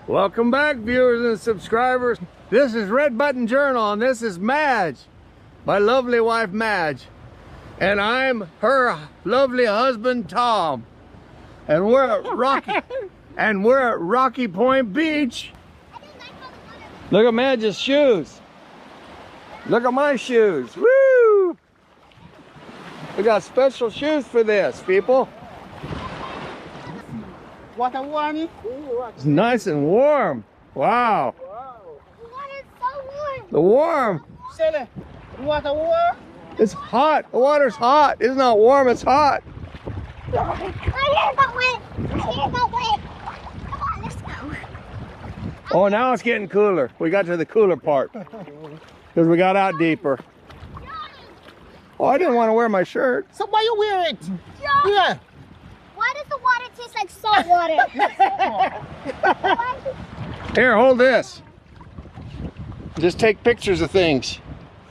Welcome back, viewers and subscribers. This is Red Button Journal, and this is Madge, my lovely wife Madge, and I'm her lovely husband Tom, and we're at Rocky Point Beach. Look at Madge's shoes. Look at my shoes. Woo! We got special shoes for this, people. Water warm? It's nice and warm. Wow. The water's so warm. The warm. Silly. Water warm? It's hot. The water's hot. It's not warm, it's hot. My hair got wet. My hair got wet. Come on, let's go. Oh, now it's getting cooler. We got to the cooler part because we got out deeper. Oh, I didn't want to wear my shirt. So why you wear it? Joe, Yeah. why does the water taste like salt water? Here, hold this. Just take pictures of things.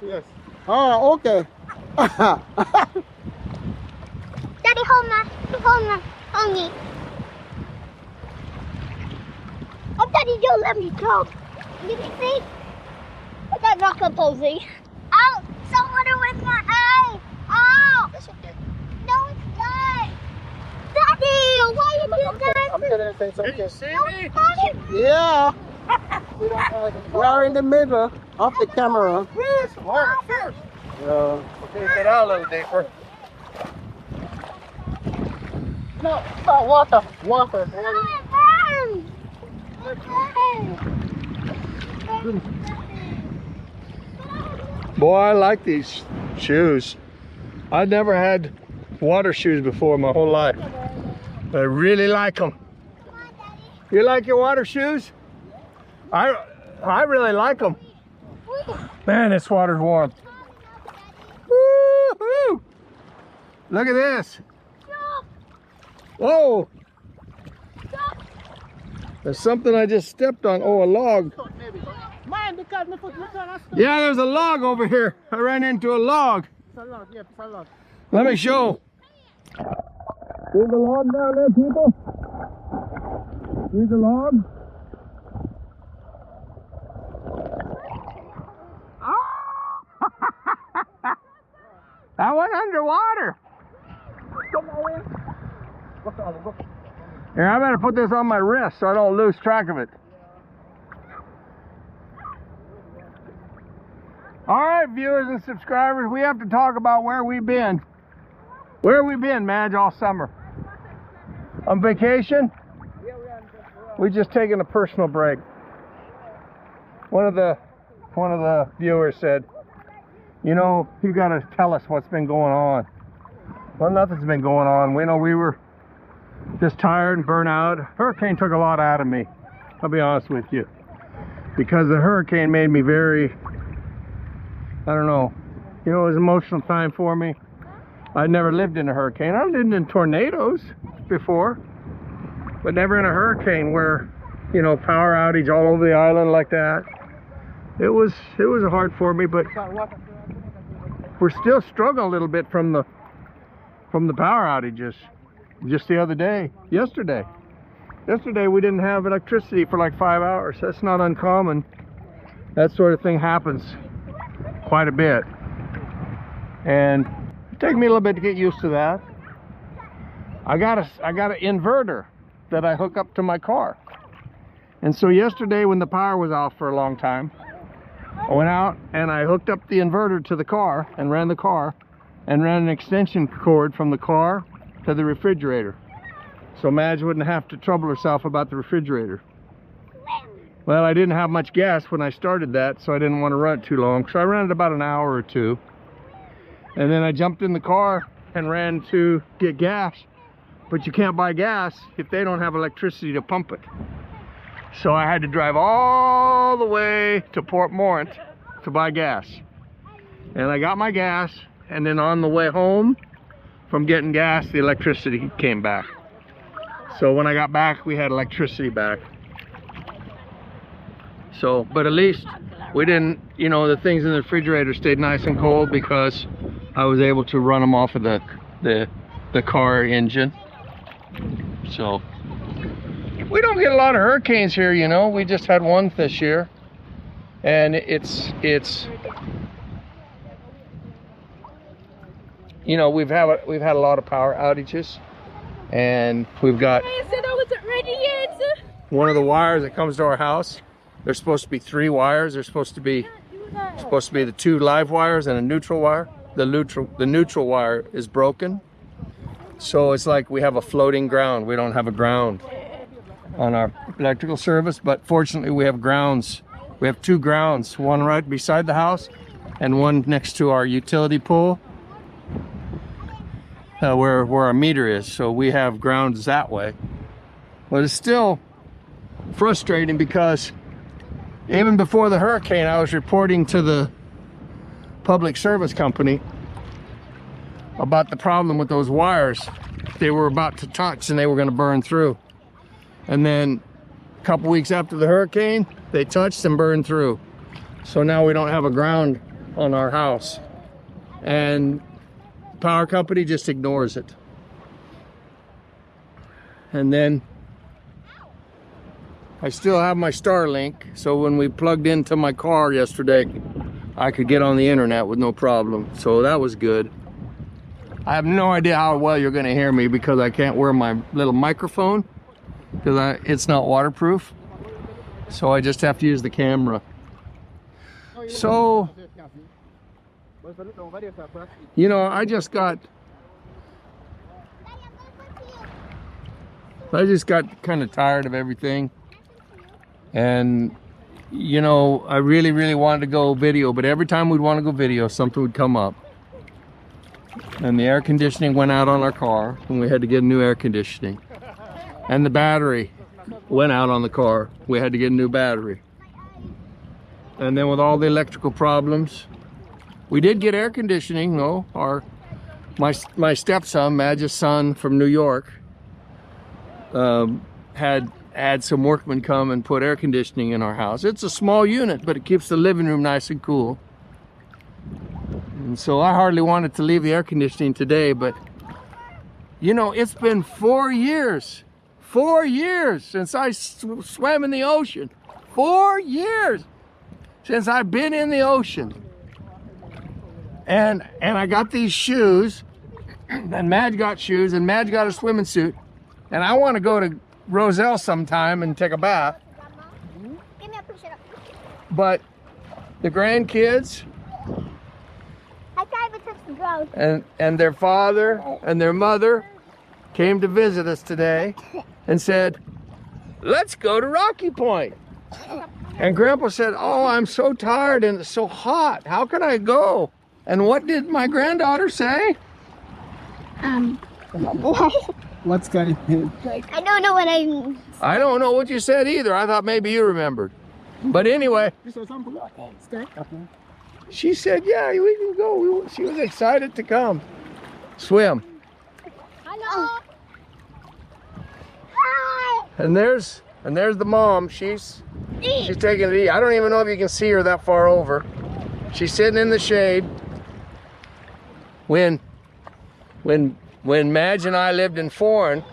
Yes. Oh, okay. Daddy, hold me. Oh, Daddy, don't let me go. You can see? I got rock posing. Ow! Salt water with my eye. Ow! That's okay. No, it's not. Daddy, why you do that? I'm telling you, it's okay. See me? Daddy. Yeah. We are in the middle of the camera. Yes, water first. Yeah. Okay, get out a little deeper. No, water. Water. Oh, it burns. Boy, I like these shoes. I've never had water shoes before my whole life. I really like them. Come on, Daddy. You like your water shoes? I really like them. Man, this water's warm. Woo-hoo! Look at this. Stop. Whoa! Stop. There's something I just stepped on. Oh, a log. Mine, because my foot look on us. Yeah, there's a log over here. I ran into a log. It's a lot, yeah, it's a lot. Let me show. See the log down there, people? See the log? Oh! That went underwater. Here, I better put this on my wrist so I don't lose track of it. All right, viewers and subscribers, we have to talk about where we've been. Where have we been, Madge, all summer? On vacation? We just taking a personal break. One of the viewers said, you know, you got to tell us what's been going on. Well, nothing's been going on. We know we were just tired and burnt out. Hurricane took a lot out of me, I'll be honest with you, because the hurricane made me very, I don't know, you know, it was an emotional time for me. I'd never lived in a hurricane. I lived in tornadoes before, but never in a hurricane where, you know, power outage all over the island like that. It was hard for me, but we're still struggling a little bit from the power outages. Just the other day, yesterday we didn't have electricity for like 5 hours. That's not uncommon. That sort of thing happens quite a bit, and it took me a little bit to get used to that. I got an inverter that I hook up to my car, and so yesterday when the power was off for a long time, I went out and I hooked up the inverter to the car and ran an extension cord from the car to the refrigerator, so Madge wouldn't have to trouble herself about the refrigerator. Well, I didn't have much gas when I started that, so I didn't want to run it too long, so I ran it about an hour or two, and then I jumped in the car and ran to get gas, but you can't buy gas if they don't have electricity to pump it. So I had to drive all the way to Port Morant to buy gas, and I got my gas, and then on the way home from getting gas, the electricity came back. So when I got back, we had electricity back. So, but at least we didn't, you know, the things in the refrigerator stayed nice and cold because I was able to run them off of the car engine. So We don't get a lot of hurricanes here, you know. We just had one this year. And it's you know, we've had a lot of power outages, and we've got one of the wires that comes to our house. There's supposed to be 3 wires. There's supposed to be the 2 live wires and a neutral wire. The neutral wire is broken, so it's like we have a floating ground. We don't have a ground on our electrical service, but fortunately we have grounds. We have 2 grounds, one right beside the house and one next to our utility pole, where our meter is. So we have grounds that way. But it's still frustrating because even before the hurricane, I was reporting to the public service company about the problem with those wires. They were about to touch and they were going to burn through. And then a couple weeks after the hurricane, they touched and burned through. So now we don't have a ground on our house. And the power company just ignores it. And then I still have my Starlink, so when we plugged into my car yesterday, I could get on the internet with no problem. So that was good. I have no idea how well you're going to hear me because I can't wear my little microphone because it's not waterproof. So I just have to use the camera. So, you know, I just got kind of tired of everything. And, you know, I really wanted to go video, but every time we'd want to go video, something would come up. And the air conditioning went out on our car, and we had to get new air conditioning. And the battery went out on the car. We had to get a new battery. And then with all the electrical problems, we did get air conditioning, though. My stepson, Madge's son from New York, had some workmen come and put air conditioning in our house. It's a small unit, but it keeps the living room nice and cool. And so I hardly wanted to leave the air conditioning today, but you know, it's been 4 years since I swam in the ocean. 4 years since I've been in the ocean. And I got these shoes, and Madge got shoes, and Madge got a swimming suit. And I want to go to Roselle sometime and take a bath. But the grandkids and their father and their mother came to visit us today and said, let's go to Rocky Point. And Grandpa said, oh, I'm so tired and it's so hot. How can I go? And what did my granddaughter say? What's going on? I don't know what I don't know what you said either. I thought maybe you remembered. But anyway, she said, yeah, we can go. She was excited to come swim. Hello. And there's the mom. She's taking it easy. I don't even know if you can see her that far over. She's sitting in the shade. When Madge and I lived in Foreign,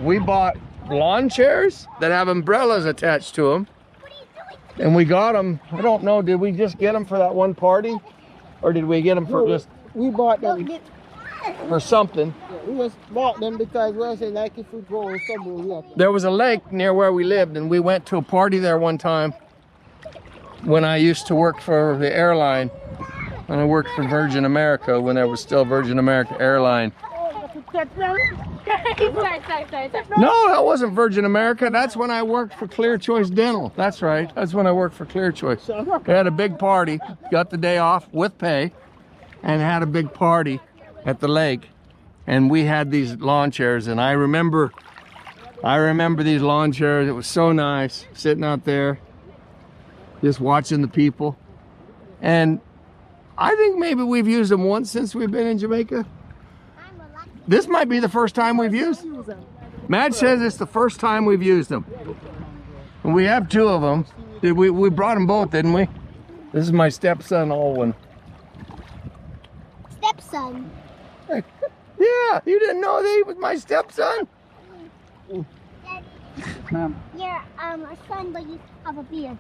we bought lawn chairs that have umbrellas attached to them. And we got them, I don't know, did we just get them for that one party? Or did we get them for just... We bought them. For something. We just bought them because we were saying like if we go somewhere. There was a lake near where we lived, and we went to a party there one time when I used to work for the airline. And I worked for Virgin America when there was still Virgin America Airline. No, that wasn't Virgin America. That's when I worked for Clear Choice Dental. That's right. That's when I worked for Clear Choice. They had a big party, got the day off with pay, and had a big party at the lake. And we had these lawn chairs, and I remember these lawn chairs. It was so nice sitting out there, just watching the people. And I think maybe we've used them once since we've been in Jamaica. This might be the first time we've used them. Madge says it's the first time we've used them. And we have 2 of them. We brought them both, didn't we? This is my stepson, Alwyn. Stepson. Yeah, you didn't know that he was my stepson? ma'am. You're a son, but you have a beard.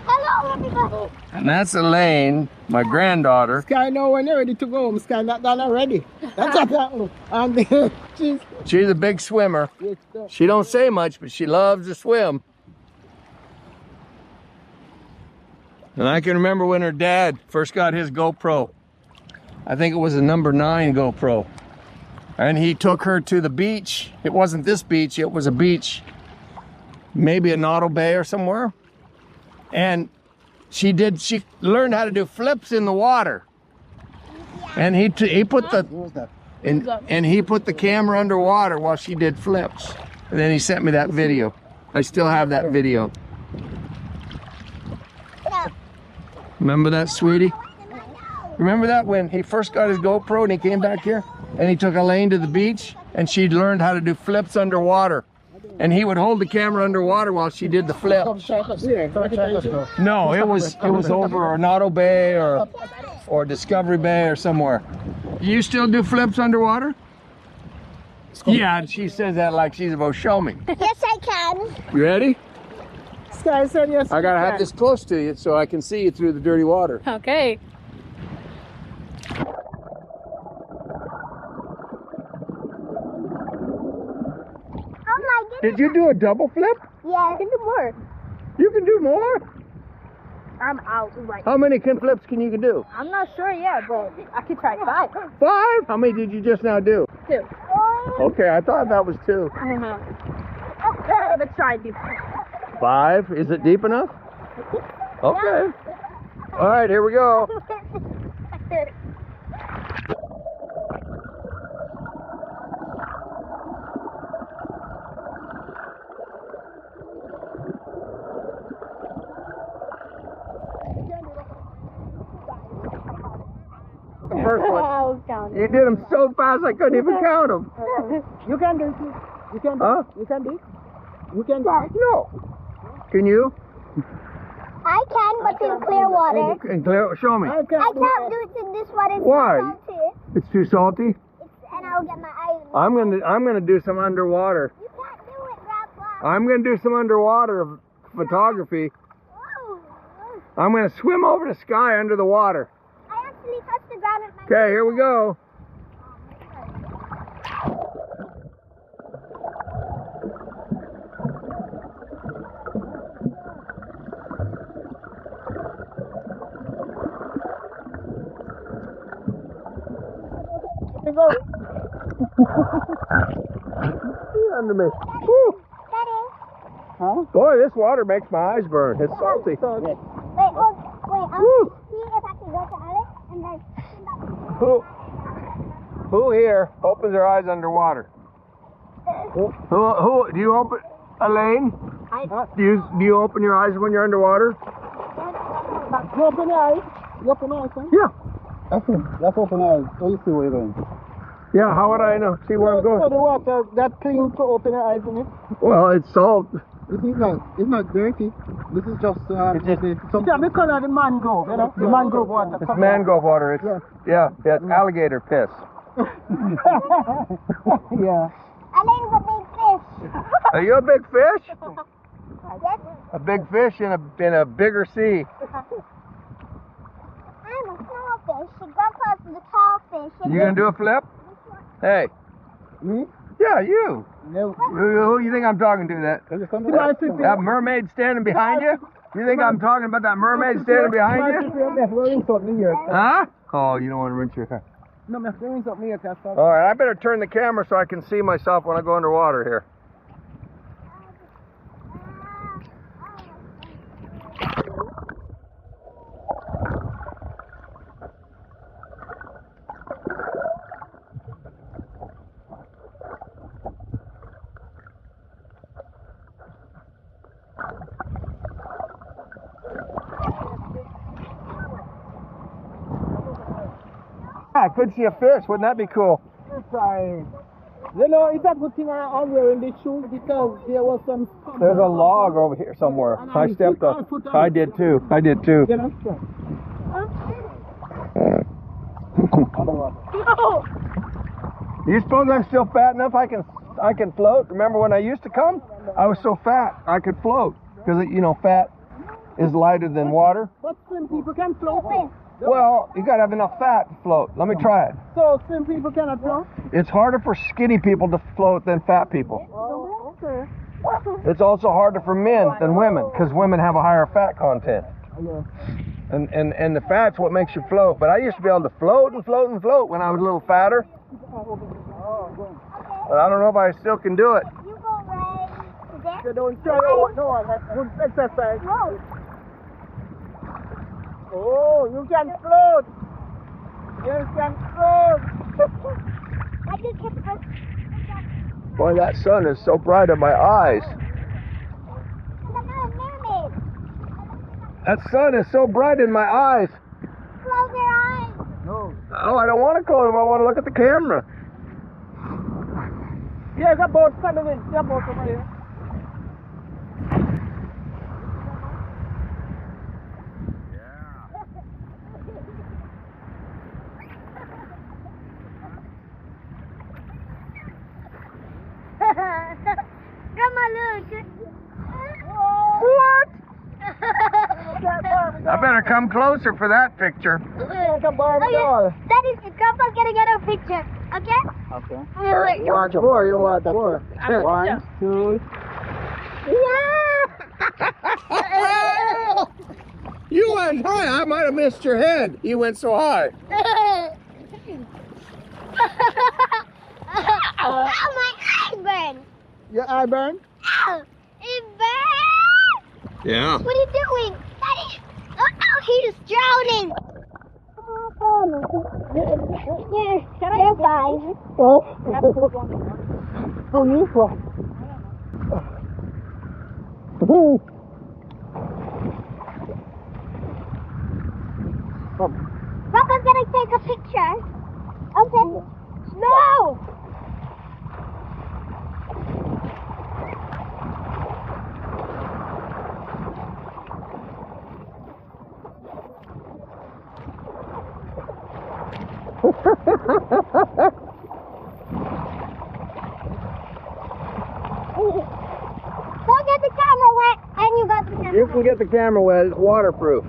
Hello, everybody. And that's Elaine, my granddaughter. Sky now when you're ready to go home. Sky not done already. That's what happened. And She's a big swimmer. She don't say much, but she loves to swim. And I can remember when her dad first got his GoPro. I think it was a number 9 GoPro. And he took her to the beach. It wasn't this beach, it was a beach. Maybe in Otto Bay or somewhere. And she learned how to do flips in the water. And he put the and he put the camera underwater while she did flips. And then he sent me that video. I still have that video. Remember that, sweetie? Remember that when he first got his GoPro and he came back here and he took Elaine to the beach and she learned how to do flips underwater. And he would hold the camera underwater while she did the flip. No, it was over Otto Bay or Discovery Bay or somewhere. You still do flips underwater? Yeah, and she says that like she's about to show me. Yes, I can. You ready? Sky said yes. I gotta have this close to you so I can see you through the dirty water. Okay. Oh my goodness. Did you do a double flip? Yeah, I can do more. You can do more? I'm out right. How many flips can you do? I'm not sure yet, but I could try 5. 5? How many did you just now do? 2. Okay, I thought that was 2. I don't know. Let's try deep. 5? Is it deep enough? Okay. All right, here we go. The first one. You did them so fast I couldn't even count them. You can do it. You can do it. Huh? You can do it. You can do it. No. Can you? I can, but in clear water. And clear, show me. I can't do it in this water. It's Why? too salty. It's too salty. And I'll get my eyes. I'm gonna do some underwater. You can't do it, Grandpa. I'm gonna do some underwater photography. Whoa. I'm gonna swim over the sky under the water. I actually touched the ground with my Okay, here we go. Under me. Woo. Daddy. Huh? Boy, this water makes my eyes burn. It's salty. Wait, Woo. see if I can go to Alex and then. Who here opens their eyes underwater? Who do you open? Elaine? Do you open your eyes when you're underwater? You open your eyes. You open your eyes, huh? Yeah. That's open eyes. So you see where you're going. Yeah, how would I know? See where I'm So going? the water that clean to open your eyes, isn't it? Well, it's salt. It's not dirty. This is just it's because of the mangrove, you know? The mangrove water. It's mangrove water. It's it's alligator piss. Yeah. Alex, a big fish. Are you a big fish? Yes. A big fish in a bigger sea. I'm a small fish. Grandpa's the tall fish. You gonna do a flip? Hey. Me? Yeah, you. No. Who you think I'm talking to? That mermaid standing behind you? You think I'm talking about that mermaid standing behind you? Huh? Oh, you don't want to rinse your hair. No, my feelings up me at that stuff. All right, I better turn the camera so I can see myself when I go underwater here. I could see a fish. Wouldn't that be cool? You know, it's a good thing I'm wearing these shoes because there was some. There's a log over here somewhere. I stepped up. I did too. You know? You suppose I'm still fat enough I can float? Remember when I used to come? I was so fat I could float because you know fat is lighter than water. But slim people can float. Well, you gotta have enough fat to float. Let me try it. So slim people cannot float? It's harder for skinny people to float than fat people. Oh, okay. It's also harder for men than women because women have a higher fat content. And the fat's what makes you float. But I used to be able to float and float and float when I was a little fatter. But I don't know if I still can do it. You go right to there. You don't try no, that's good exercise. No. Oh, you can float. You can float. I just kept first. Boy, that sun is so bright in my eyes. I'm not a mermaid. That sun is so bright in my eyes. Close your eyes. No. Oh, I don't want to close them. I want to look at the camera. There's a boat coming in. There's a boat over here. Grandma, look. What? I better come closer for that picture. Okay, that is Grandpa's gonna get a picture. Okay? Okay. Wait. You want four? You want four? 1, 2. You went high. I might have missed your head. You went so high. Ow, my eye burn. Your eye burn? Ow, it burns. Yeah. What are you doing? Daddy, oh no, he's drowning. You're fine. Oh. Oh, you fly. Papa's gonna take a picture. Okay. No! Don't get the camera wet, and you got the camera. You can get the camera wet. It's waterproof.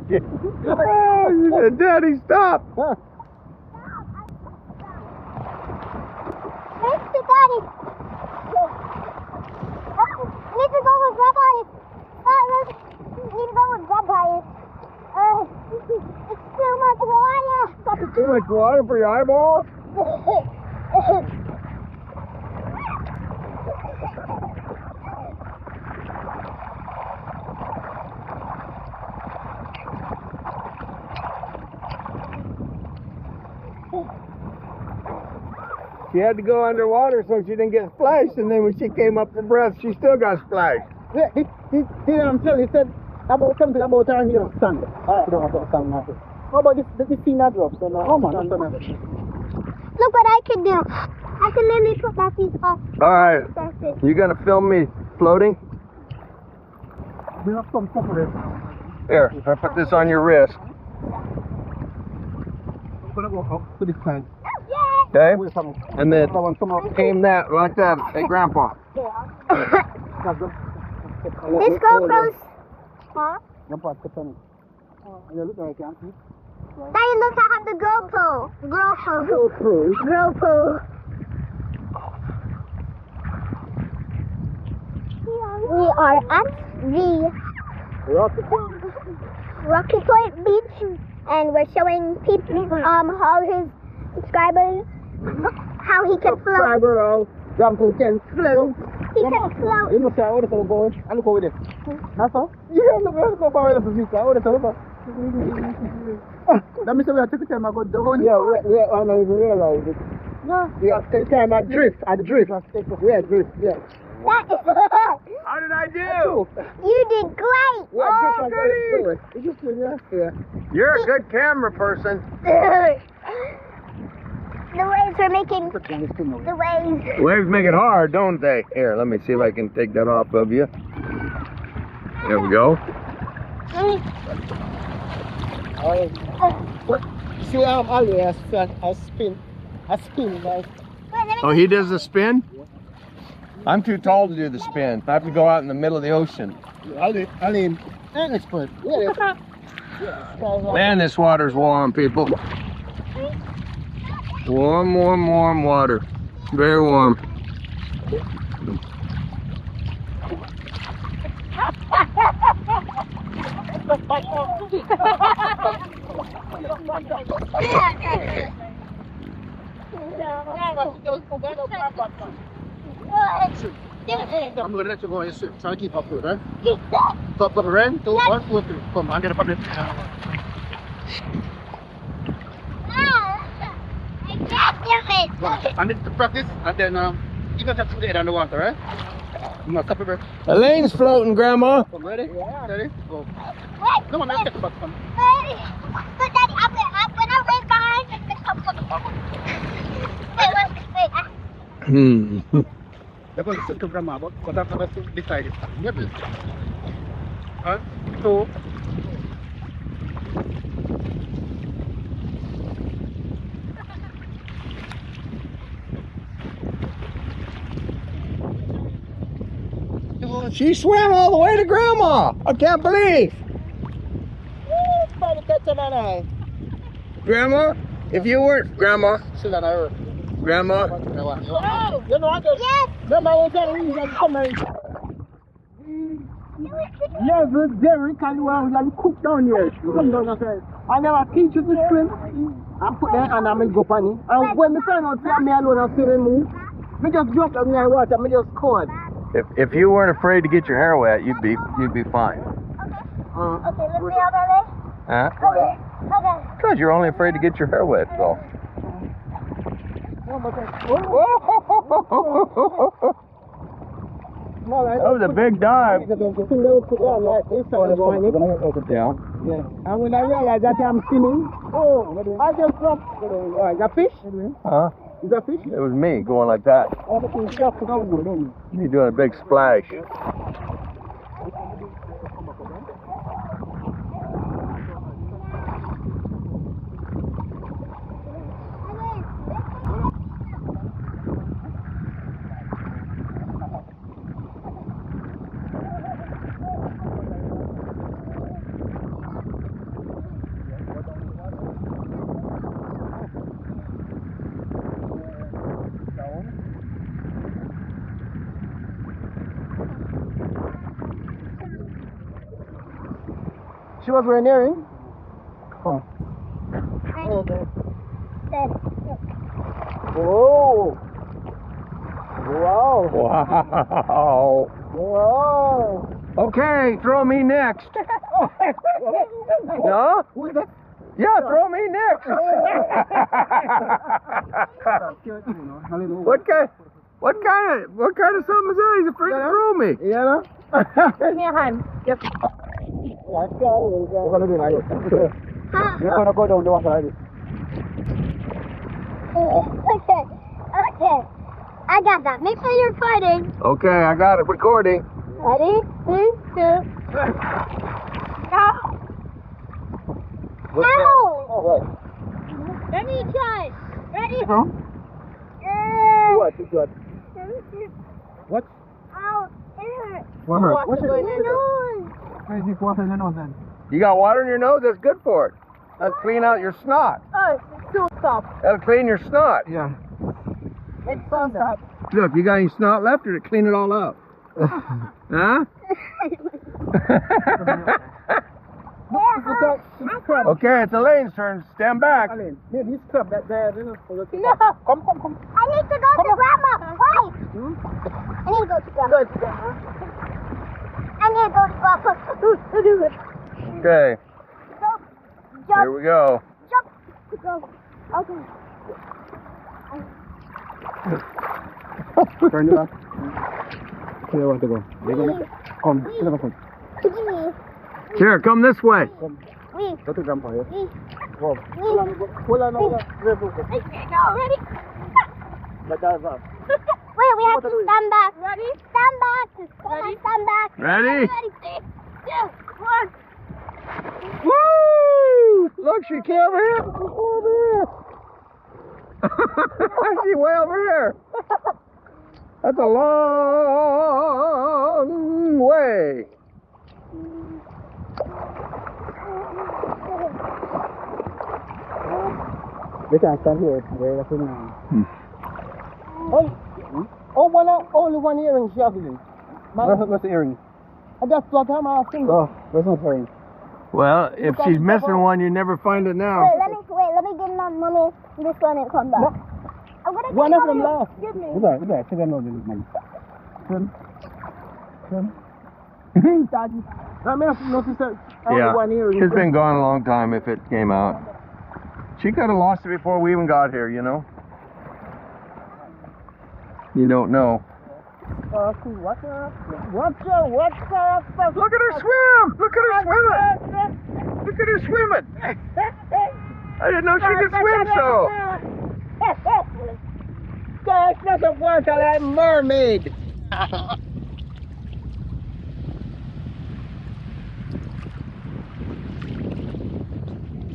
Oh, you said, Daddy, stop! Thanks to Daddy. Need to go with Grandpa. Need to go with Grandpa. It's too much water. Too much water for your eyeballs? She had to go underwater so she didn't get splashed, and then when she came up for breath, she still got splashed. Yeah, he said about something about her here on Sunday. I don't know about Sunday. How about this scene that drops? Oh man, that's Look what I can do. I can literally put my feet off. All right, That's it. you gonna film me floating? we have some stuff for this. Here, if I put this on your wrist, I'm gonna go up to this side. Yay! okay? Wait from And then someone come up. aim that like that. Hey, Grandpa. This GoPro's. Huh? Grandpa, step on it. Yeah, look like I can't see. Daddy, look, I have the GoPro. GoPro. We are at the Rocky Point Beach, and we're showing people how his subscribers how he can float. Jump to 10. Float. He can float. You must say, what is it going? I'll go with it. That's all? Yeah, look, let's go forward to the future. What is it about? Let me say, we have to take time I go down. Yeah, I don't even realize it. No. Yeah, take time I drift. Yeah, drift, yeah. How did I do? You did great. Oh, goody. You're a good camera person. The waves are making the waves. Waves make it hard, don't they? Here, let me see if I can take that off of you. There we go. See, I'm always a spin. Like. Oh, he does the spin? I'm too tall to do the spin. I have to go out in the middle of the ocean. I mean, an expert. Yeah. Man, this water's warm, people. Warm, warm, warm water. Very warm. I'm going to let you go and try to keep up with it, right? Top of the rain, 2, 1, 2, 3. Come, I'm going to put it. I need to practice, and then you don't have to get underwater, right? I'm going to stop it, bro. Elaine's floating, Grandma. Come, ready? Yeah. Ready? Go. Come on, let's get the butt. Come. But Daddy, I'm gonna wait behind. Wait. They're going to sit to Grandma, but I'm going to decide it. Get this. 1, 2. She swam all the way to Grandma. I can't believe. Grandma, if you weren't Grandma, Grandma. You know what? Yes. Grandma will tell you to come here. Yes, but Derek, I will cook down here. Come down here. I never teach you to swim. I put that and I'm going to go on it. And when the friend was me alone and swimming move, I just jump in the water and I just caught. If you weren't afraid to get your hair wet, you'd be fine. Okay, let's see how that is. Huh? Okay. Because you're only afraid to get your hair wet, so. That was a big dive. Yeah. And when I realized that I'm swimming, I just dropped. Is that fish? Huh? Is that fish? It was me going like that. Me doing a big splash. She was wearing earrings. Oh. Oh. Wow. Wow. Wow. Okay, throw me next. No? Yeah, throw me next. What kind of something is that? He's afraid to throw me. Yeah, Give me a hand. Yep. We're going to do like this. We're going to go down the water like this. Okay. I got that. Make sure you're recording. Okay, I got it recording. Ready? 3, 2. Go. Ow! Let me try. Ready? Huh? What? What? Ow, it hurts. What hurt? What's it? My nose. Why is this water in the nose then? You got water in your nose? That's good for it. That'll clean out your snot. Oh, it's too soft. That'll clean your snot. Yeah. It's so soft. Look, you got any snot left, or to clean it all out? Huh? Okay, it's Elaine's turn. Stand back. Elaine, he's crab that there. No. Come. I need to go to Grandma. Wait. I need to go to Grandma. I need to go to Grandma. Okay, Go. Jump. here we go. Jump. Go. Okay. Turn it up. where you want to go? You're gonna come. Here, come this way. Go to Grandpa here. Hold on. Ready? Let that run. Wait, we have to stand back. Ready? Stand back. Ready? Stand back. Ready? 3, 2, 1. Woo! Look, she came over here. Over here. She's way over here. That's a long way. We can stand here. We're looking now. Only one earring she has in. Where's the earring? I just got him out. Oh, where's my earring? Well, if she's missing one, you never find it now. Wait, let me give mommy this one and come back. No. I'm gonna One of them left. Give me. It's there. Second one, man. Daddy. I mean, notice that only one earring. She's been gone a long time if it came out. She could have lost it before we even got here, you know? You don't know. Watch her. Look at her swim! Look at her swimming! Look at her swimming! I didn't know she could swim so! Gosh, that's a water like mermaid!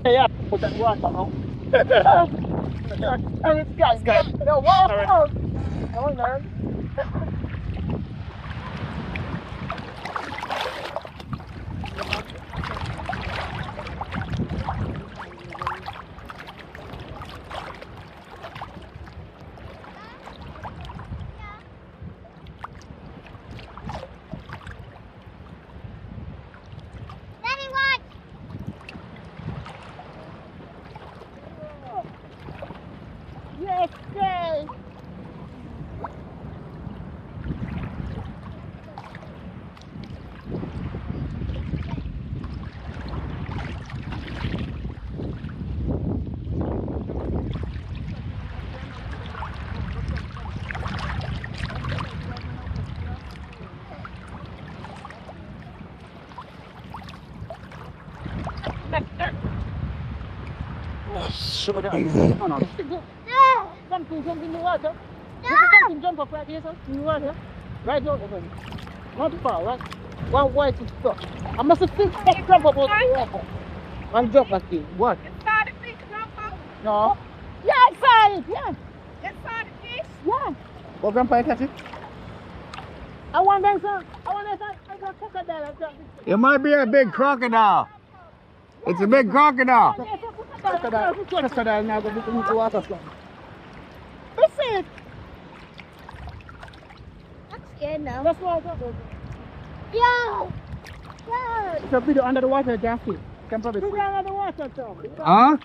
Yeah, put that water on. And it's guys, no water. No, no. Daddy, watch. Yes, yes. Show that. No, no. Something jump in the water. Something jump up right here, sir. In the water. Right over. Not far, right? One white is stuck. I must have seen that jump up out the water. One jump like this. What? Inside the fish, Grandpa? No. Yeah, I saw it. Yeah. Inside the fish? Yeah. Well, Grandpa, you catch it? I want that, sir. I want that, sir. I got crocodile. It might be a big crocodile. It's a big crocodile. Crocodile now going to the water. Listen. I'm scared now. That's why I got Yo. it's a video under the water, Jackie. Can probably see. Under the water, Tom. Huh?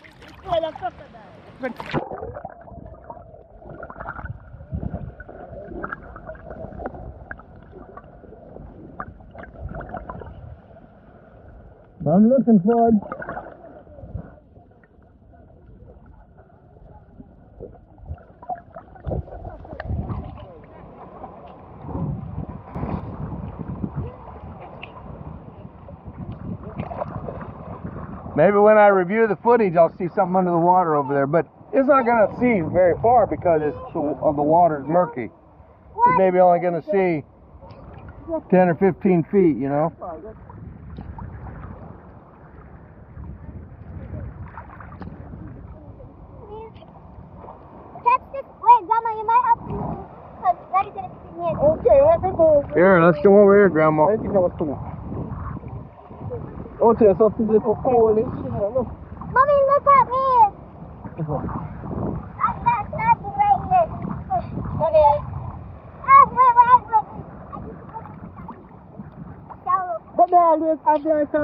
I'm looking for it. Maybe when I review the footage, I'll see something under the water over there, but it's not going to see very far because the water's murky. It's maybe only going to see 10 or 15 feet, you know? Catch this. Wait, Grandma, you might have to. Because Daddy's going to see me. Okay, let me go. Here, let's go over here, Grandma. I think that was funny. Oh, there's something little cold. Mommy, look at me. I'm not right here. Okay. Wait. But they always have like a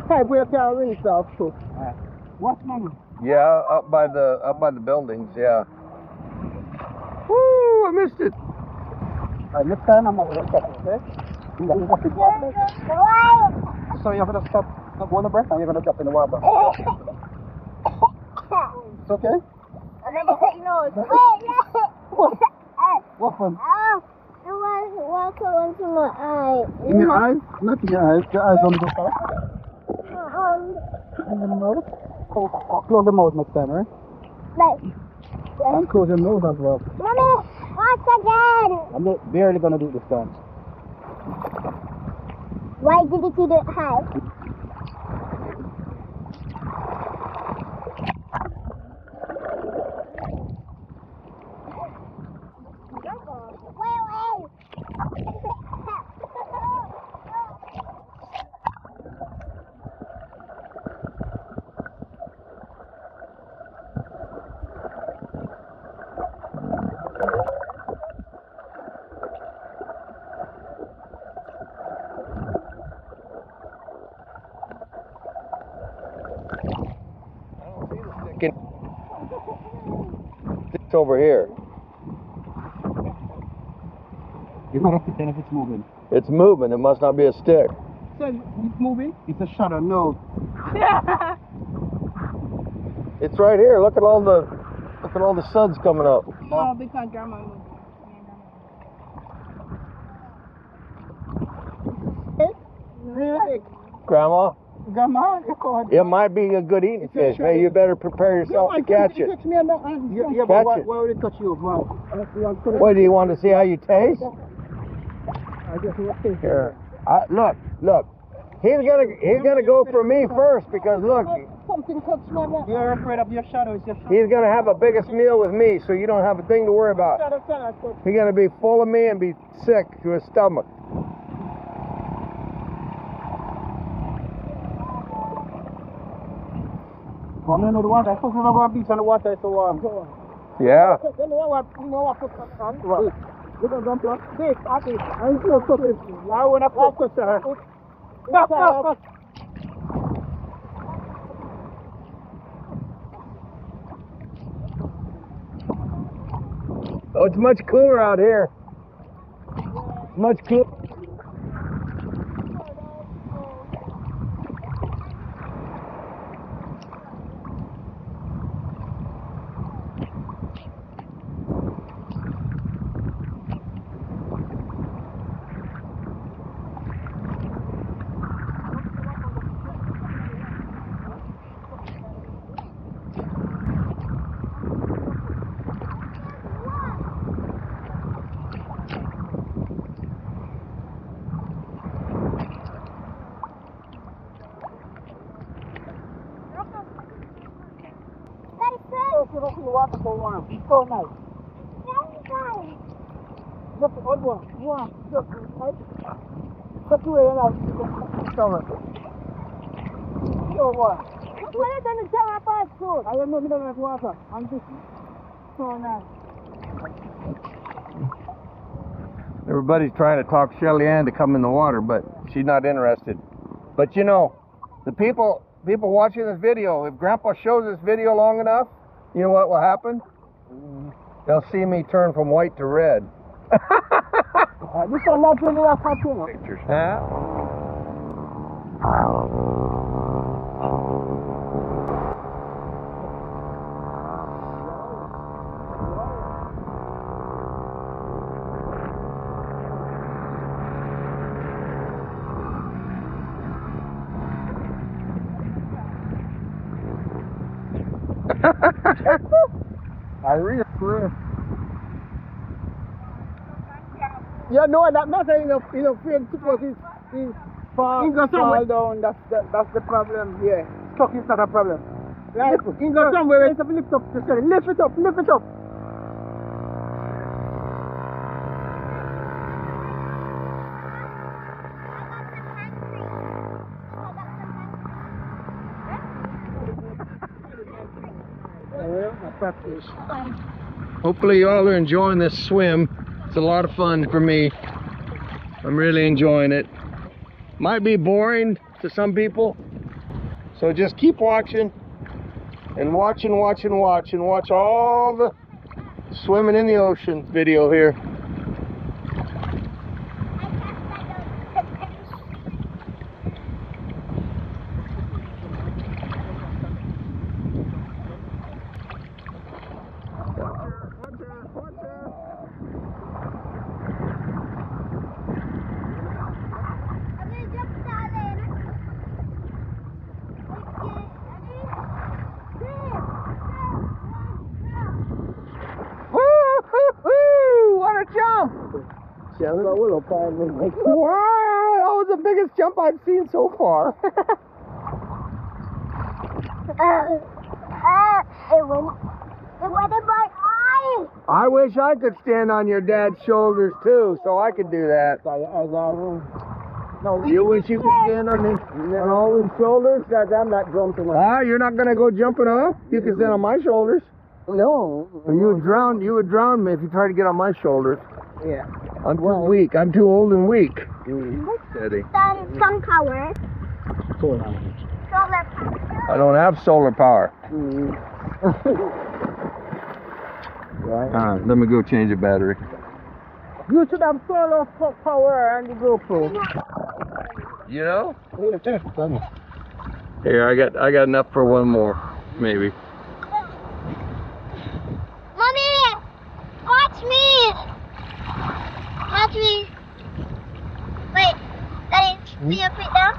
type where you can rinse off too. What's money? Yeah, up by the buildings, yeah. Woo, I missed it. Next time I'm going to stop, okay? So you're going to stop, go on the breath, and you're going to drop in the water. It's okay? No. Wait, no. What fun? It was Walk into my eye. In your eyes? Not in your eyes. Your eyes only go far. In the mouth. Oh, close the mouth next time, right? Like, And close your nose as well. Mommy, watch again. I'm not barely gonna do it this time. Why did you do it high? It's over here. It's not a stick if it's moving. It's moving. It must not be a stick. So it's moving? It's a shadow, no. It's right here. Look at all the suds coming up. No, because grandma moved. Really? Grandma, Grandma, you call it might be a good eating fish. Hey, you better prepare yourself to catch it. Touch me on the hand. Yeah, Catch but it. why would it touch you? Why? What, do you want to see how you taste? I just want to Here. Look. He's gonna go for me first because look, Something touched me on the You're afraid of your shadow. It's your shadow. he's gonna have the biggest meal with me, so you don't have a thing to worry about. Shadow cannot touch. He's gonna be full of me and be sick to his stomach. Come in the water. I suppose we're going to beach on the water. It's so warm. Yeah. You know what put on? What? Look at them plus. This, I think. I'm still cooking. I want to focus, sir. Go. Oh, it's much cooler out here. Much cooler. The water so warm. It's so nice. Look, old one. Warm. Look, right? Look away now. Shower. So warm. Look what it's on the shower past food. I don't know if water. I'm just so nice. Everybody's trying to talk Shelly Ann to come in the water, but she's not interested. But you know, the people watching this video, if Grandpa shows this video long enough, you know what will happen? They'll see me turn from white to red. This one not really a cartoon. Pictures, huh? I really agree. Yeah, no, that matter, fear suppose he's fall down, that's the problem, yeah. Truck is not a problem. Right, he go somewhere, it's lift up, lift it up. Hopefully you all are enjoying this swim. It's a lot of fun for me. I'm really enjoying it. Might be boring to some people, so just keep watching and watch and watch all the swimming in the ocean video here. Shelly. Wow, That was the biggest jump I've seen so far. It went in my eye. I wish I could stand on your dad's shoulders too, so I could do that. No, You wish you could stand on all his shoulders? that I'm not jumping. Ah, you're not gonna go jumping off? You can stand on my shoulders. No. You would drown me if you tried to get on my shoulders. Yeah. I'm too weak. I'm too old and weak. Steady. Then some power. Solar. Solar power. I don't have solar power. Right. Let me go change the battery. You should have solar power and the GoPro. You know? Here, I got enough for one more, maybe. Mommy, watch me. Watch me. Wait, Daddy, put your feet down.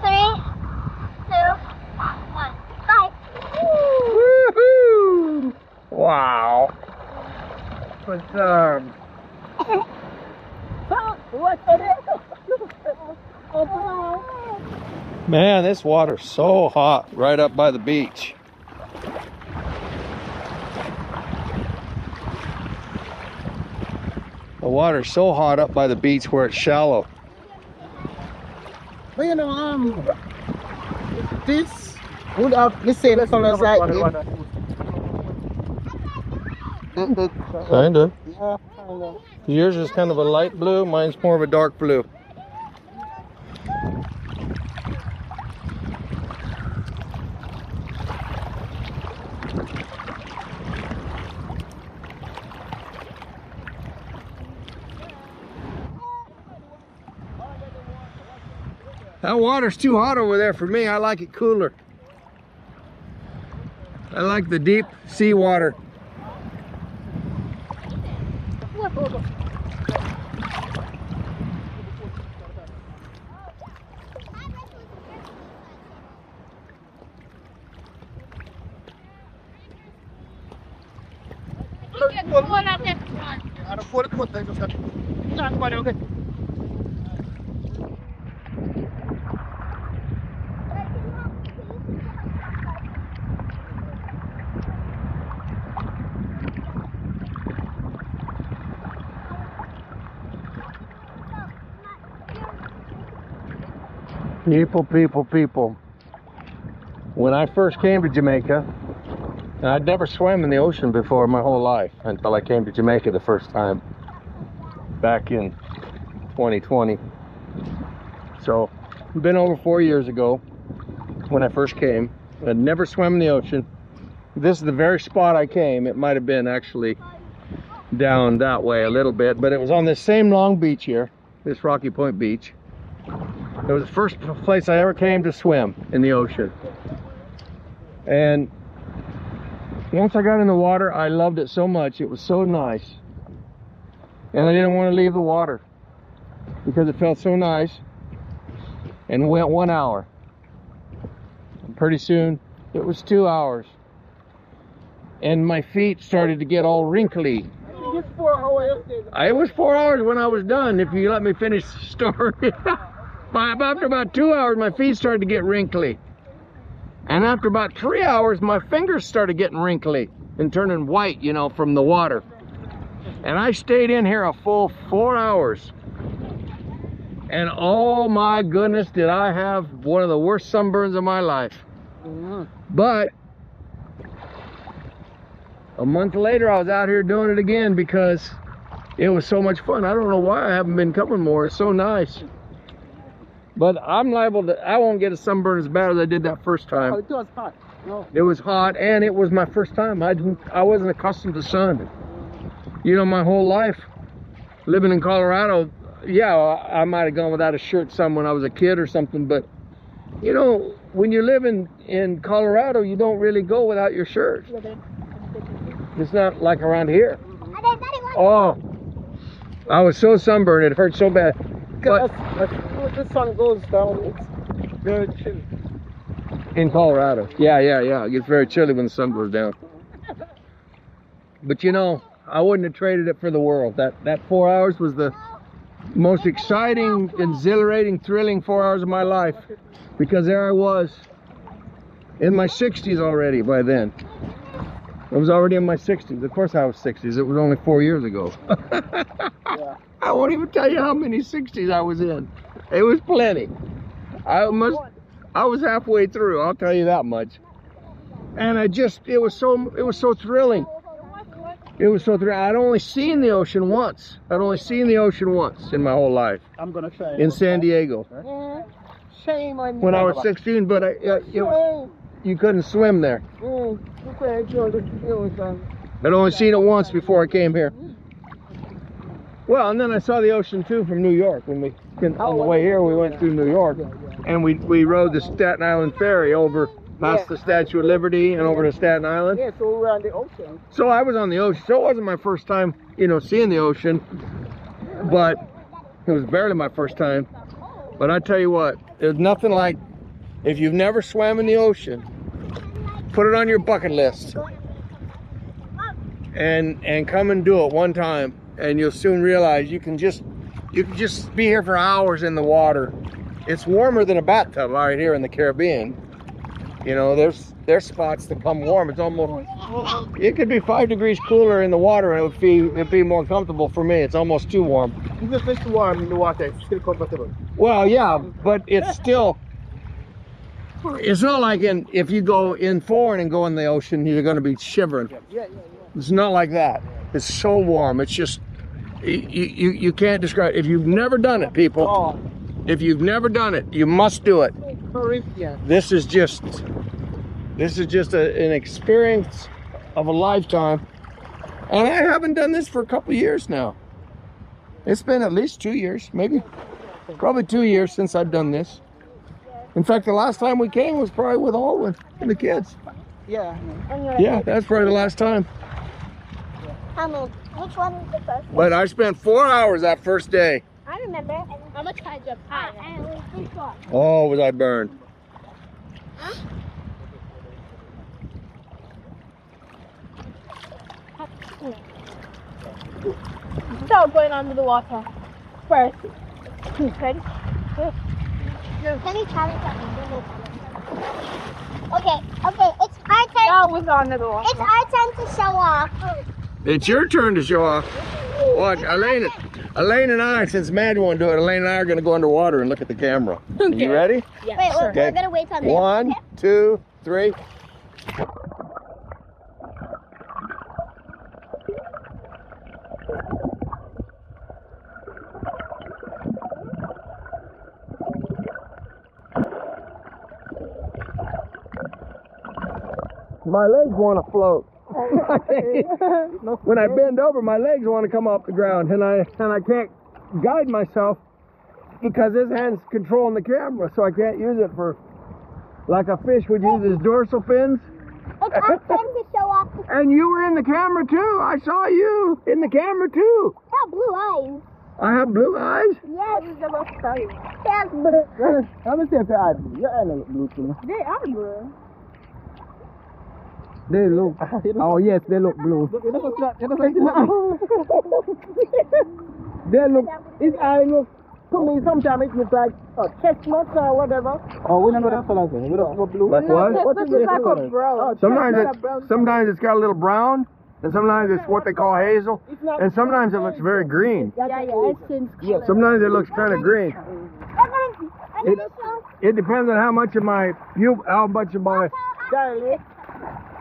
3, 2, 1. Bye. Woohoo! Wow. What's Man, this water's so hot right up by the beach. The water's so hot up by the beach where it's shallow. But you know, this would have the same colors like this. Kinda. Yeah, kinda. Yours is kind of a light blue, mine's more of a dark blue. That water's too hot over there for me. I like it cooler. I like the deep sea water. People. When I first came to Jamaica, and I'd never swam in the ocean before my whole life until I came to Jamaica the first time back in 2020. So, been over 4 years ago when I first came. I'd never swam in the ocean. This is the very spot I came. It might have been actually down that way a little bit, but it was on this same long beach here, this Rocky Point Beach. It was the first place I ever came to swim in the ocean. And once I got in the water, I loved it so much. It was so nice. And I didn't want to leave the water because it felt so nice. And went 1 hour. And pretty soon, it was 2 hours. And my feet started to get all wrinkly. It's 4 hours. It was 4 hours when I was done, if you let me finish the story. After about 2 hours, my feet started to get wrinkly. And after about 3 hours, my fingers started getting wrinkly and turning white, you know, from the water. And I stayed in here a full 4 hours. And oh my goodness, did I have one of the worst sunburns of my life. But a month later, I was out here doing it again because it was so much fun. I don't know why I haven't been coming more. It's so nice. But I'm liable to, I won't get a sunburn as bad as I did that first time. Oh, it was hot. No. It was hot, and it was my first time. I wasn't accustomed to sun. You know, my whole life, living in Colorado, yeah, I might have gone without a shirt some when I was a kid or something, but you know, when you live in Colorado, you don't really go without your shirt. It's not like around here. Oh, I was so sunburned, it hurt so bad. But As the sun goes down, it's very chilly. in Colorado, yeah, it gets very chilly when the sun goes down. But you know, I wouldn't have traded it for the world. That 4 hours was the most exciting, exhilarating, thrilling 4 hours of my life, because there I was in my 60s already by then. I was already in my 60s. Of course I was 60s. It was only 4 years ago. Yeah. I won't even tell you how many 60s I was in. It was plenty. I was halfway through, I'll tell you that much. And it was so thrilling. It was so thrilling. I'd only seen the ocean once. I'd only seen the ocean once in my whole life. I'm gonna try. In San Diego. Shame on you. When I was 16, but you couldn't swim there. I'd only seen it once before I came here. Well, and then I saw the ocean too from New York. On the way here, we went through New York, and we rode the Staten Island ferry over past the Statue of Liberty and over to Staten Island. Yeah, so we were on the ocean. So I was on the ocean. So it wasn't my first time, seeing the ocean, but it was barely my first time. But I tell you what, there's nothing like, if you've never swam in the ocean, put it on your bucket list and come and do it one time, and you'll soon realize you can just be here for hours in the water. It's warmer than a bathtub right here in the Caribbean. There's spots that come warm. It's almost, it could be 5 degrees cooler in the water, and it'd be more comfortable for me. It's almost too warm. If it's warm in the water, it's still comfortable. Well, yeah, but it's still, it's not like if you go in foreign and go in the ocean, you're going to be shivering. Yeah. It's not like that. It's so warm. It's just, you can't describe. If you've never done it, people, if you've never done it, you must do it. This is just an experience of a lifetime. And I haven't done this for a couple of years now. It's been at least 2 years, probably 2 years since I've done this. In fact, the last time we came was probably with Alwyn and the kids. Yeah. Yeah, that's probably the last time. Which one was the first? But I spent 4 hours that first day. I remember. How much high jump? Oh, was I burned. So going under the water first. Ready? Let me challenge something. Okay, it's our turn. That was under the water. It's our turn to show off. It's your turn to show off. Watch, Elaine and I, since Madge won't do it, Elaine and I are going to go underwater and look at the camera. Okay. You ready? Yeah. Wait, we're going to wait on this. 1, 2, 3. My legs want to float. When I bend over, my legs want to come off the ground, and I can't guide myself because this hand's controlling the camera, so I can't use it for like a fish would use his dorsal fins. It's our turn to show off. And you were in the camera too. I saw you in the camera too. I have blue eyes. I have blue eyes? Yes. Yes, blue. Let me see if your eyes blue. Your eyes look blue too. They are blue. They look. Oh yes, they look blue. They look. His eye look. To me, sometimes it looks like chestnut or whatever. Oh, we don't know that color. We don't know blue. Like what? What is it? Like brown. Sometimes it's got a little brown, and sometimes it's what they call hazel, and sometimes it looks very green. Sometimes it looks kind of green. It depends on how much of my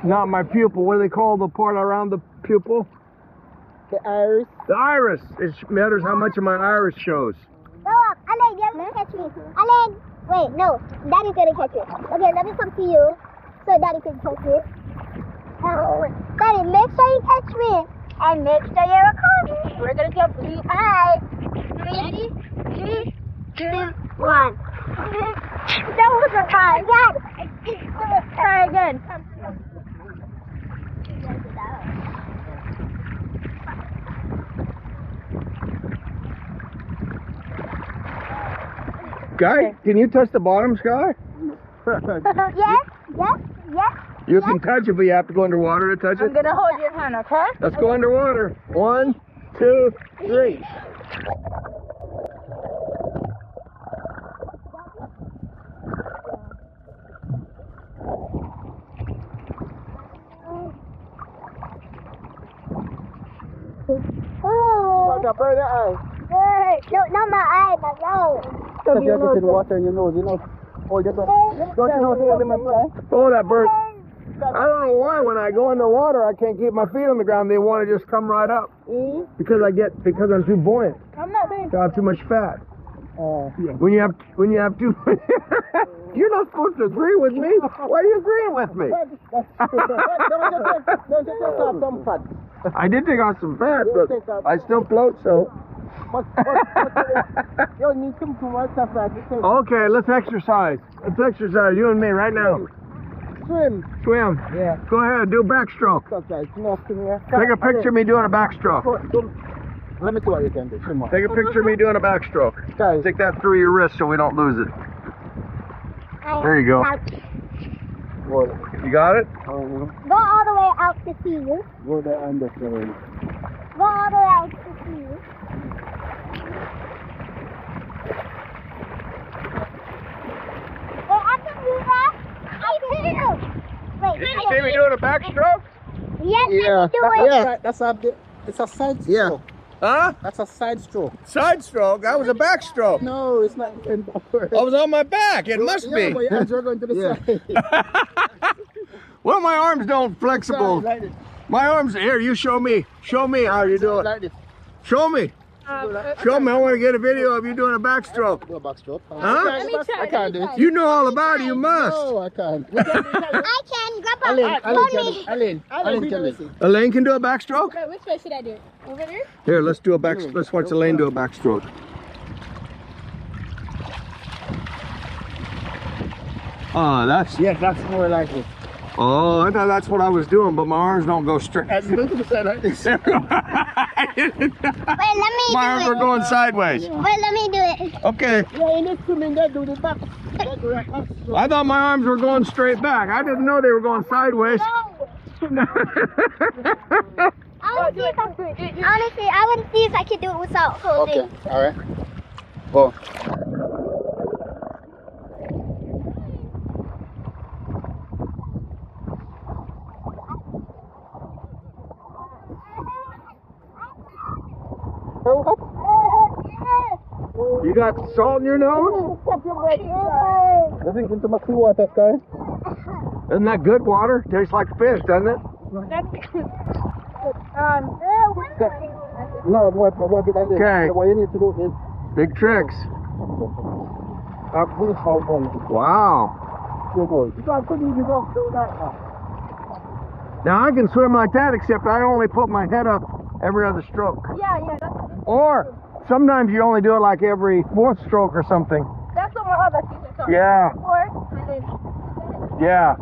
not my pupil. What do they call the part around the pupil? The iris. The iris. It matters how much of my iris shows. Go up. Alain, you have to catch me. Alain, wait, no. Daddy's gonna catch it. Okay, let me come to you so Daddy can catch it. Oh, Daddy, make sure you catch me. And make sure you're recording. We're gonna get blue eyes. 3, 2, 1. That was a time. Dad. Try again. Guy, can you touch the bottom, Sky? Yes. You can touch it, but you have to go underwater to touch it. I'm gonna hold your hand, okay? Let's go underwater. 1, 2, 3. Oh. Like a bird eye. No, not my eye, my nose. Because you have to water in your nose, you know. Hold your breath. Don't you know hold them in place? Oh, that bird. I don't know why when I go underwater I can't keep my feet on the ground. They want to just come right up. Because I'm too buoyant. I'm not doing I have too much fat. Yeah. When you have too you're not supposed to agree with me. Why are you agreeing with me? Don't you take off some fat? I did take off some fat, but I still float, so. You need some too much of that. Okay, let's exercise. Let's exercise, you and me, right now. Swim. Swim. Yeah. Go ahead, do a backstroke. Okay, nothing here. Take a picture of me doing a backstroke. Let me see what you can do. Come on. Take a picture of me doing a backstroke. Guys. Stick that through your wrist so we don't lose it. There you go. You got it? Go all the way out to see you. Go there and the swim. Go all the way out to see you. Wait, I can do that. I can. Wait, Did you see me doing a backstroke? Yes, Yeah. I can do it. That's it's a side stroke. Yeah. Huh? That's a side stroke. Side stroke? That was a backstroke. No, it's not. I was on my back. It must Yeah, be. but your hands are going to the side. Well, my arms don't flexible. Like this. My arms, here, you show me. Show me how you do it. Like this. Show me. Show me. I want to get a video of you doing a backstroke. Do a backstroke. Huh? I can't do it. You know all about it. You must. No, I can't. I can. Grandpa, Aline hold me. can do it. Elaine can do a backstroke? Wait, which way should I do it? Over there? Here, let's do a back. Let's watch Elaine do a backstroke. Oh, that's. Yes, that's more like it. Oh, I thought that's what I was doing, but my arms don't go straight. As you look at the side like this. Wait, let me My arms do are it. going sideways. Wait, let me do it. Okay. Yeah, in this swimming, they do the back. They do that backstroke. I thought my arms were going straight back. I didn't know they were going sideways. I want to see if I could. Honestly, I want to see if I can do it without holding. Okay, alright. Go. You got salt in your nose? I think into my sea water, guy. Isn't that good water? Tastes like fish, doesn't it? No, what it is. Okay. What you need to do is Big tricks. pull how long. Wow. You go. You can't put these off do that. Now I can swim like that, except I only put my head up every other stroke. Yeah, that's Or sometimes you only do it like every fourth stroke or something. what my other teacher told me. Yeah, Or, and then, yeah.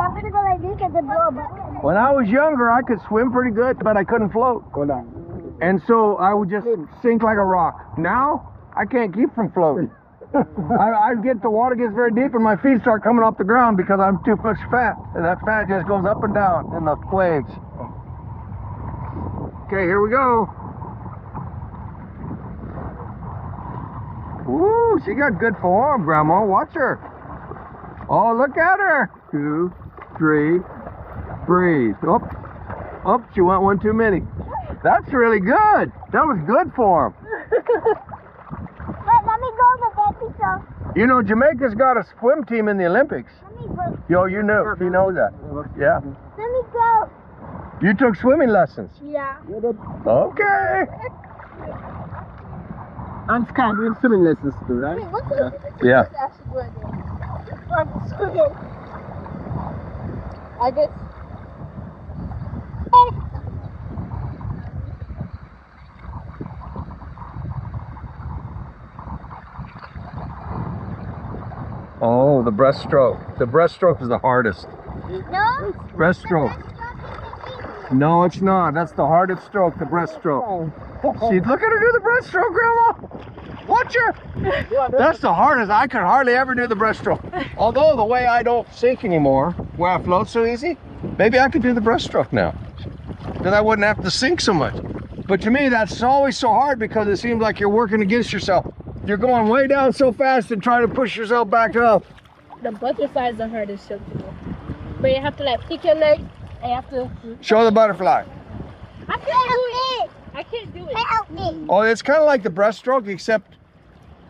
I'm gonna go like this at the door. When I was younger, I could swim pretty good, but I couldn't float. Hold on. And so I would just sink like a rock. Now, I can't keep from floating. I get, the water gets very deep and my feet start coming off the ground because I'm too much fat. And that fat just goes up and down in the waves. Okay, here we go. Ooh, she got good form, Grandma. Watch her. Oh, look at her. 2, 3, breathe. Oh, she went one too many. That's really good. That was good form. Wait, let me go to the baby show. You know, Jamaica's got a swim team in the Olympics. Let me go. Yo, you know, he knows that. Yeah. Let me go. You took swimming lessons. yeah. Okay. And Sky doing swimming lessons too, right? Wait, what's the Yeah. actually going on? Okay. I guess. Oh, the breaststroke. The breaststroke is the hardest. No? Breaststroke. No, it's not. That's the hardest stroke, the breaststroke. See, look at her do the breaststroke, Grandma. Watch her! That's the hardest. I could hardly ever do the breaststroke. Although the way I don't sink anymore, where I float so easy, maybe I could do the breaststroke now. Then I wouldn't have to sink so much. But to me, that's always so hard because it seems like you're working against yourself. You're going way down so fast and trying to push yourself back up. The butterfly is the hardest stroke to do. But you have to like kick your legs and you have to... Show the butterfly. I can't do it. I can't do it. Help me. Oh, it's kind of like the breaststroke, except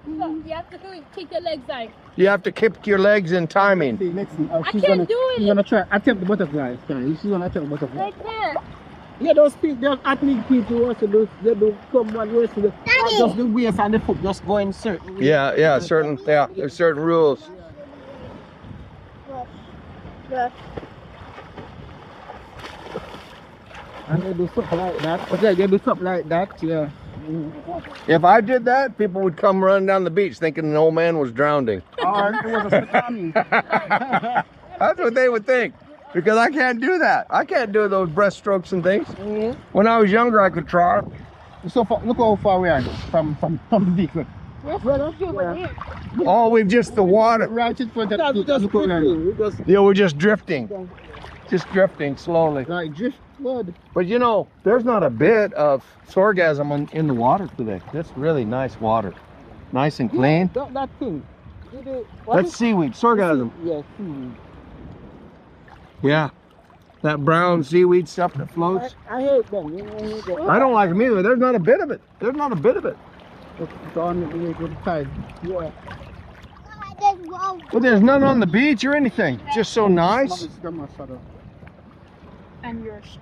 So you have to kick your legs like... you have to kick your legs in timing. Next thing, I can't do it. She's gonna try attempt the butterfly. She's gonna attempt the butterfly. I can't. Yeah, those athlete people who also do, they do come one way to the just the waist and the foot just going certain way. Yeah, there's certain rules. And they do something like that. Okay, they do something like that, yeah. If I did that, people would come running down the beach thinking an old man was drowning. Or it was a tsunami. That's what they would think. Because I can't do that. I can't do those breaststrokes and things. When I was younger, I could try. So far, look how far we are from the vehicle. Oh, we've just the water. Right in front of the Yeah, we're just drifting. Just drifting slowly. Like drift flood. But you know, there's not a bit of sorghum in the water today. That's really nice water. Nice and clean. That thing. That's seaweed, sorghum. Yeah, seaweed. Yeah. That brown seaweed stuff that floats. I hate them. You know, I hate them. I don't like them either. There's not a bit of it. There's not a bit of it. It's on the side. Yeah. But there's none on the beach or anything. It's just so nice. And yours.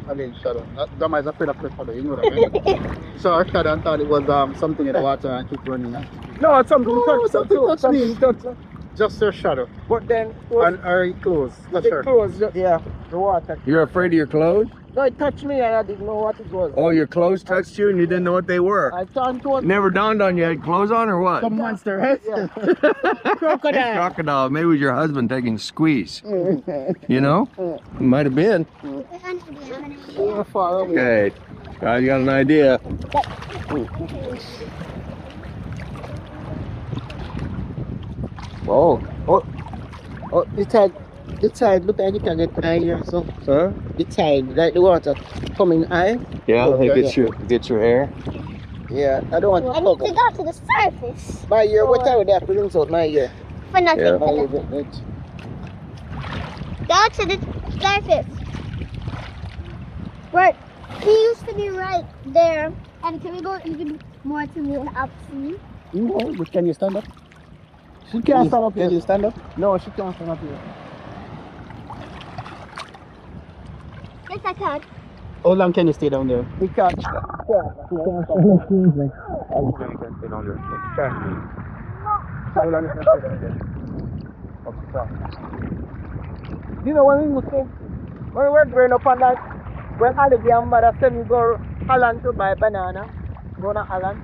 I mean, shadow. That is afraid of the shadow. You know that, right? So I shadow and thought it was something in the water and keep running. No, it's something. Something touched me. Just your shadow. But then, and her clothes. The clothes, yeah. The water. You're afraid of your clothes? No, it touched me and I didn't know what it was. Oh, your clothes touched you and you didn't know what they were? I thought it was Never dawned on you had clothes on or what? some monster, right? Yeah. Crocodile. Crocodile. Maybe it was your husband taking a squeeze. You know? Might have been. So far away. Okay. You got an idea. Oh, the tide, look like you can get high here, so. Huh? The tide, like the water coming high. Yeah, Okay, get your hair. Yeah, I don't want I to need to cover. go to the surface. My ear, what time would they have to rinse out my ear? For nothing. Yeah. My ear, but Go to the surface. Right. He used to be right there. And can we go even more to the upsea? no, but can you stand up? She can't stand up here. Can you stand up? No, she can't stand up here. Yes, I can. How long can you stay down there? We can't. You can stay down there. How long you can stay down there? You know when we were growing up on that, when Olivia and mother said we go Holland to buy banana, go to Holland.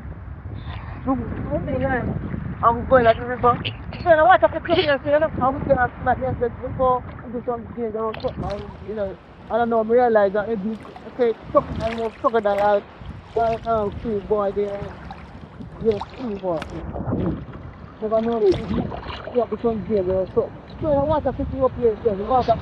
I'm going at the river. Then I watch up the cooking and say, I'm going to smack and say, before I do some things, you know, I don't know, I realize that it be, okay, and more crocodile out, see boy there, yeah, see boy. So I know, yeah, become there, so I watch up the up here, so I watch up.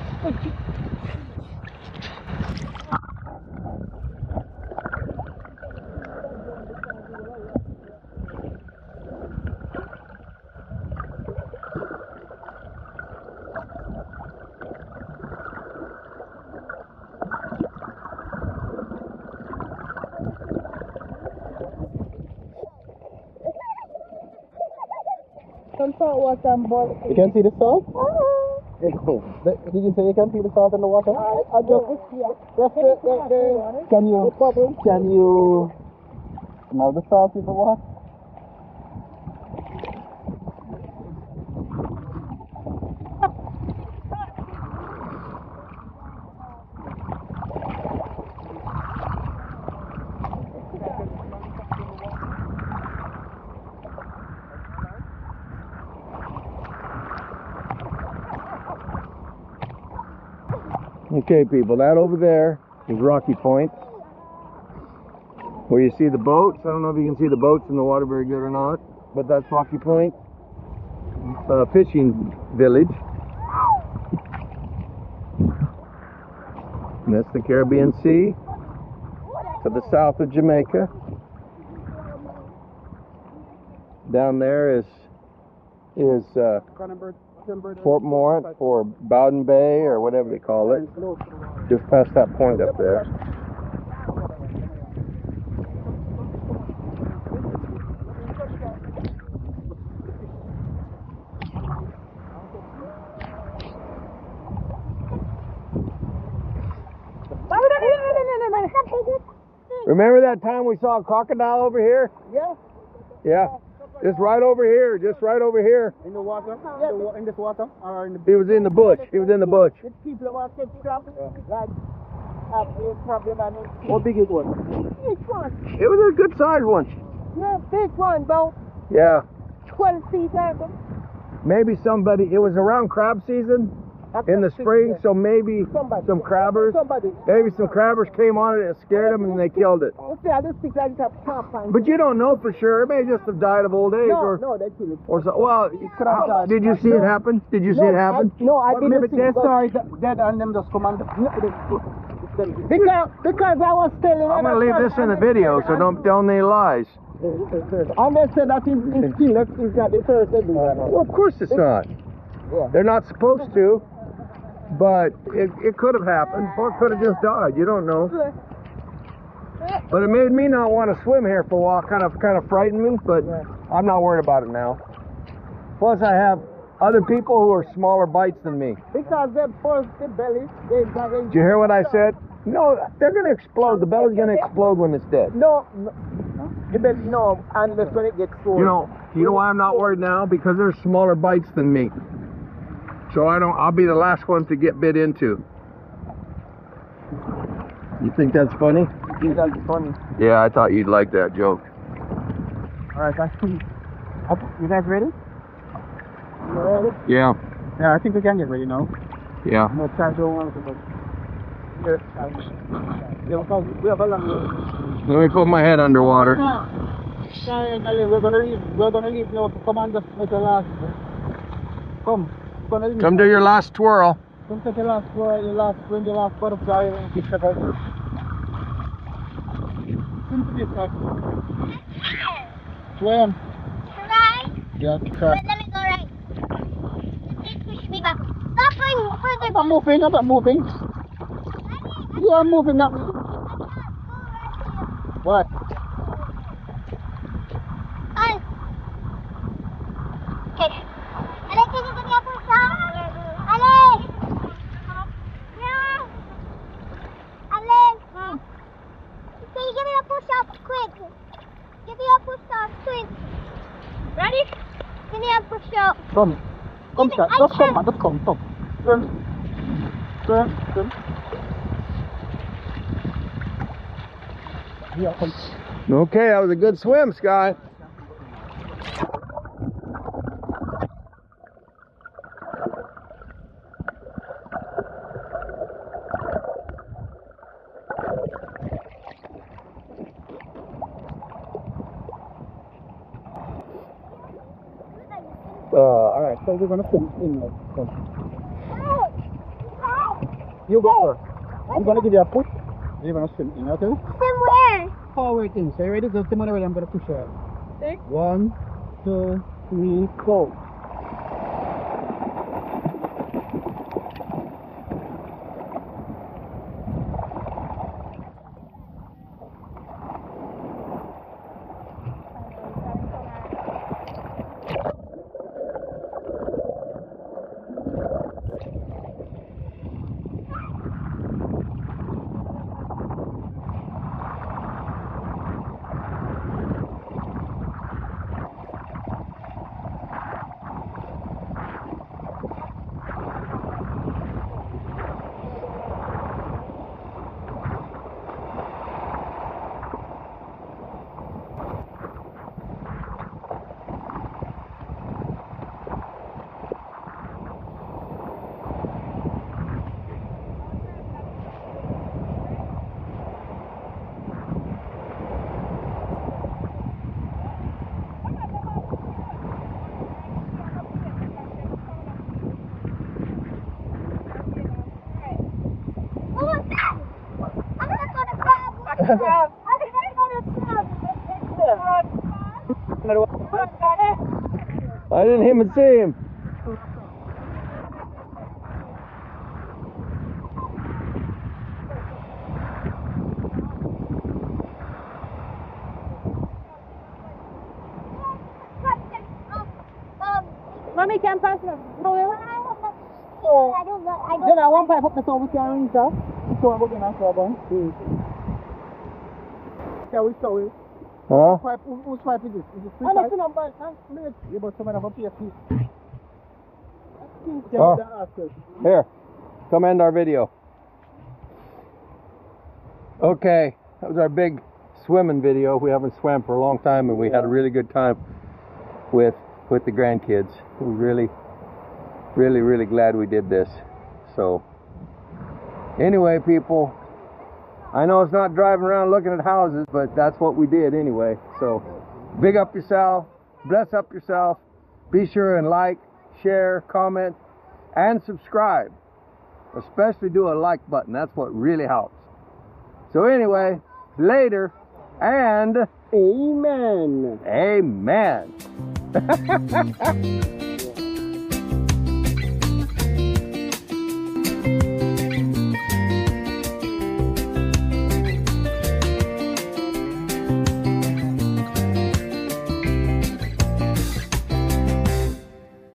Some salt water and boil. You can see the salt? Did you say you can see the salt in the water? I just can you smell the salt in the water? Okay, people, that over there is Rocky Point. where you see the boats. I don't know if you can see the boats in the water very good or not, but that's Rocky Point fishing village. And that's the Caribbean Sea to the south of Jamaica. Down there is Fort Morant or Bowden Bay or whatever they call it. Just past that point up there. Remember that time we saw a crocodile over here? Yeah. Yeah. Just right over here. Just right over here. In the water? Yeah. In this water? Or in the... He was in the bush. He was in the bush. It's people that want to catch crab. Like, problem. How big it was? Big one. It was a good sized one. Yeah, big one, about Yeah. 12 feet long. Maybe somebody, it was around crab season in the spring, so maybe some crabbers. Maybe some crabbers came on it and scared them and they killed it. Okay, I just think like that can't find. But you don't know for sure. It may just have died of old age No, they killed it. or so. Well, did you see it happen? Did you see it happen? I didn't see it. They saw it dead and them just come and because I was telling. I'm going to leave this in the video, so don't tell any lies. And they said that it's still not the first everyone. Well, of course it's not. Yeah. They're not supposed to, but it could have happened, or it could have just died. You don't know. But it made me not want to swim here for a while. Kind of frightened me, but I'm not worried about it now. Plus, I have other people who are smaller bites than me. Because they burst the belly. Did you hear what I said? No, they're going to explode. The belly's going to explode when it's dead. No, the belly, no, unless when it gets cold. You know why I'm not worried now? Because there's smaller bites than me. So I'll be the last one to get bit into. You think that's funny? I think that's funny. Yeah, I thought you'd like that joke. Alright, that's cool. You guys ready? You ready? Yeah. Yeah, I think we can get ready now. Yeah. No time to want to we have a long Let me put my head underwater. We're gonna leave now to come and just make the last. Come to your last twirl. Come to the last when the last butterfly and fish it out. Come to this side. Swim. Right? Yeah, Wait, let me go right. Please push me back. Stop going further. I'm not moving. You are moving up. What? Okay. Alex, can you give me a push up? Alex! Yeah. Alex! Can you give me a push up quick? Give me a push up quick. Ready? Give me a push up. Come, sir. Just come, man. Just come. Swim. Yeah, come. Okay, that was a good swim, Sky. Alright, so we're gonna swim in now. Come. You go first. I'm gonna give you a push. You're gonna swim in, okay? Swim where? Forward in. So you ready? Just the money I'm gonna push you out. Okay. 1, 2, 3, go. I didn't even see him. Mommy can pass them. No, I don't know. Then I want pipe up the song we can ring stuff. So I'm going to go on. Yeah, we saw it. Huh? Pipe, whose pipe is this? Is it free pipe? I'm not going to but someone have a PSP. Oh. Here, come end our video. Okay, that was our big swimming video. We haven't swam for a long time, and we had a really good time with the grandkids. We're really glad we did this. So anyway, people, I know it's not driving around looking at houses, but that's what we did anyway. So big up yourself, bless up yourself. Be sure and like, share, comment, and subscribe. Especially do a like button. That's what really helps. So anyway, later, and Amen. amen.